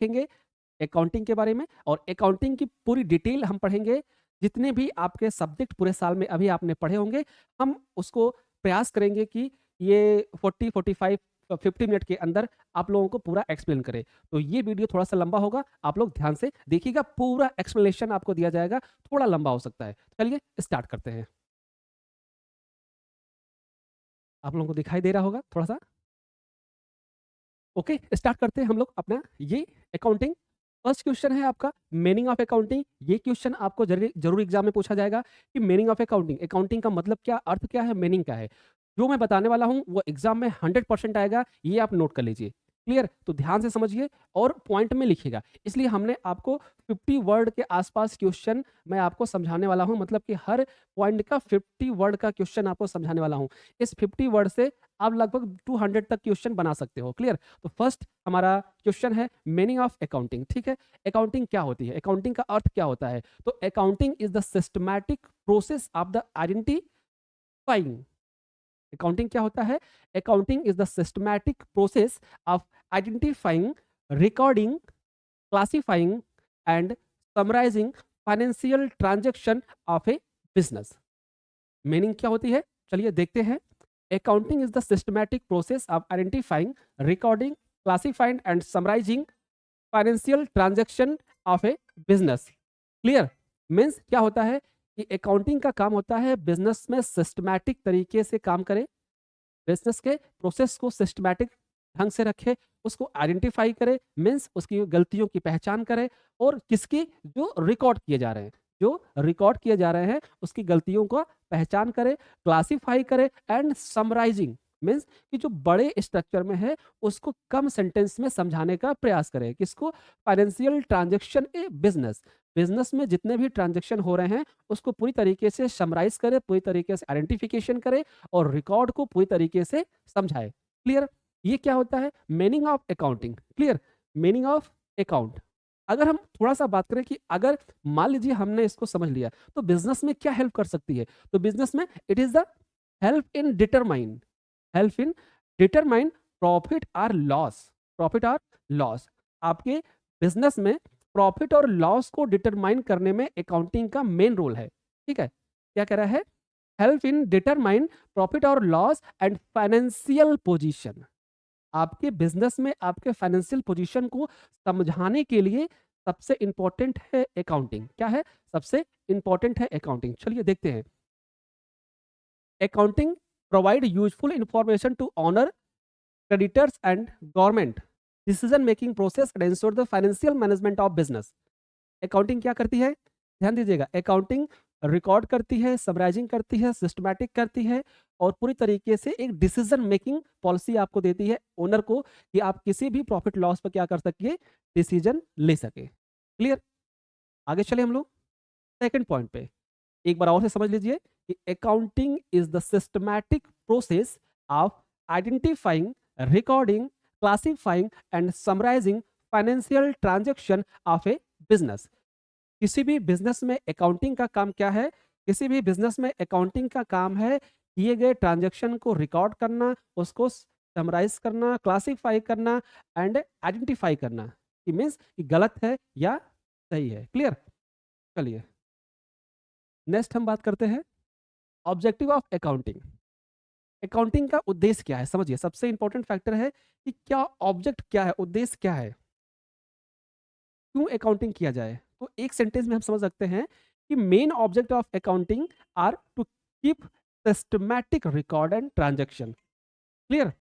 सीखेंगे अकाउंटिंग के बारे में, और अकाउंटिंग की पूरी डिटेल हम पढ़ेंगे। जितने भी आपके सब्जेक्ट पूरे साल में अभी आपने पढ़े होंगे, हम उसको प्रयास करेंगे कि ये 40, 45, 50 मिनट के अंदर आप लोगों को पूरा एक्सप्लेन करें। तो ये वीडियो थोड़ा-सा लंबा होगा, आप लोग ध्यान से देखिएगा, पूरा एक्सप्लेनेशन आपको दिया जाएगा, थोड़ा लंबा हो सकता है। चलिए स्टार्ट करते हैं। आप लोगों को दिखाई दे रहा होगा थोड़ा-सा? ओके, स्टार्ट करते हैं हम लोग अपना ये अकाउंटिंग। फर्स्ट क्वेश्चन है आपका मीनिंग ऑफ अकाउंटिंग। ये क्वेश्चन आपको ज़रूर एग्जाम में पूछा जाएगा कि मीनिंग ऑफ अकाउंटिंग, अकाउंटिंग का मतलब क्या, अर्थ क्या है, मीनिंग क्या है। जो मैं बताने वाला हूँ वो एग्जाम में 100% आएगा, ये आप नोट कर लीजिए। क्लियर? तो ध्यान से समझिए और पॉइंट में लिखिएगा। इसलिए हमने आपको 50 वर्ड के आसपास क्वेश्चन मैं आपको समझाने वाला हूँ, मतलब कि हर पॉइंट का 50 वर्ड का क्वेश्चन आपको समझाने वाला हूँ। इस 50 वर्ड से आप लगभग 200 तक क्वेश्चन बना सकते हो। क्लियर? तो फर्स्ट हमारा क्वेश्चन है मीनिंग ऑफ अकाउंटिंग। ठीक है, अकाउंटिंग क्या होती है, अकाउंटिंग का अर्थ क्या होता है। तो accounting is the systematic process of the identifying. Accounting क्या होता है, accounting is the systematic process of identifying, recording, classifying and summarising financial transaction of a business. Meaning क्या होती है, चलिए देखते हैं। Accounting is the systematic process of identifying, recording, classifying and summarising financial transaction of a business. Clear? Means क्या होता है कि अकाउंटिंग का काम होता है बिजनेस में सिस्टमैटिक तरीके से काम करे, बिजनेस के प्रोसेस को सिस्टमैटिक ढंग से रखे, उसको आइडेंटिफाई करे, मीन्स उसकी गलतियों की पहचान करे, और किसकी, जो रिकॉर्ड किए जा रहे हैं, जो रिकॉर्ड किए जा रहे हैं उसकी गलतियों को पहचान करे, क्लासिफाई करे एंड समराइजिंग, मीन्स कि जो बड़े स्ट्रक्चर में है उसको कम सेंटेंस में समझाने का प्रयास करे। किसको? फाइनेंशियल ट्रांजेक्शन ए बिजनेस, बिजनेस में जितने भी ट्रांजेक्शन हो रहे हैं उसको पूरी तरीके से समराइज करे, पूरी तरीके से आइडेंटिफिकेशन करे और रिकॉर्ड को पूरी तरीके से समझाए। क्लियर? ये क्या होता है, meaning of accounting. Clear? Meaning of account. अगर हम थोड़ा सा बात करें कि अगर मान लीजिए हमने इसको समझ लिया तो बिजनेस में क्या हेल्प कर सकती है, तो बिजनेस में it is the help in determine profit और लॉस। प्रॉफिट और लॉस, आपके बिजनेस में प्रॉफिट और लॉस को डिटरमाइन करने में अकाउंटिंग का मेन रोल है। ठीक है, क्या कह रहा है, हेल्प इन डिटरमाइन प्रॉफिट और लॉस एंड फाइनेंशियल पोजीशन। आपके बिजनेस में आपके फाइनेंशियल पोजीशन को समझाने के लिए सबसे इंपॉर्टेंट है अकाउंटिंग। क्या है? सबसे इंपॉर्टेंट है अकाउंटिंग। चलिए देखते हैं। Accounting provide useful information to owner, creditors and government decision making process and ensure the financial management of business। Accounting क्या करती है, ध्यान दीजिएगा। अकाउंटिंग रिकॉर्ड करती है, समराइजिंग करती है, सिस्टमैटिक करती है, और पूरी तरीके से एक डिसीजन मेकिंग पॉलिसी आपको देती है ओनर को, कि आप किसी भी प्रॉफिट लॉस पर क्या कर सकिए, डिसीजन ले सके। क्लियर? आगे चले हम लोग सेकंड पॉइंट पे। एक बार और से समझ लीजिए कि accounting is the systematic process of identifying, recording, classifying and summarising financial transaction of a business. किसी भी बिजनेस में अकाउंटिंग का काम क्या है, किसी भी बिजनेस में अकाउंटिंग का काम है किए गए ट्रांजैक्शन को रिकॉर्ड करना, उसको समराइज करना, क्लासिफाई करना एंड आइडेंटिफाई करना, कि मीन्स कि गलत है या सही है। क्लियर? चलिए नेक्स्ट हम बात करते हैं ऑब्जेक्टिव ऑफ अकाउंटिंग। अकाउंटिंग का उद्देश्य क्या है, समझिए। सबसे इंपॉर्टेंट फैक्टर है कि क्या ऑब्जेक्ट क्या है, उद्देश्य क्या है, क्यों अकाउंटिंग किया जाए। तो एक सेंटेंस में हम समझ सकते हैं कि main object of accounting are to keep systematic record and transaction. Clear?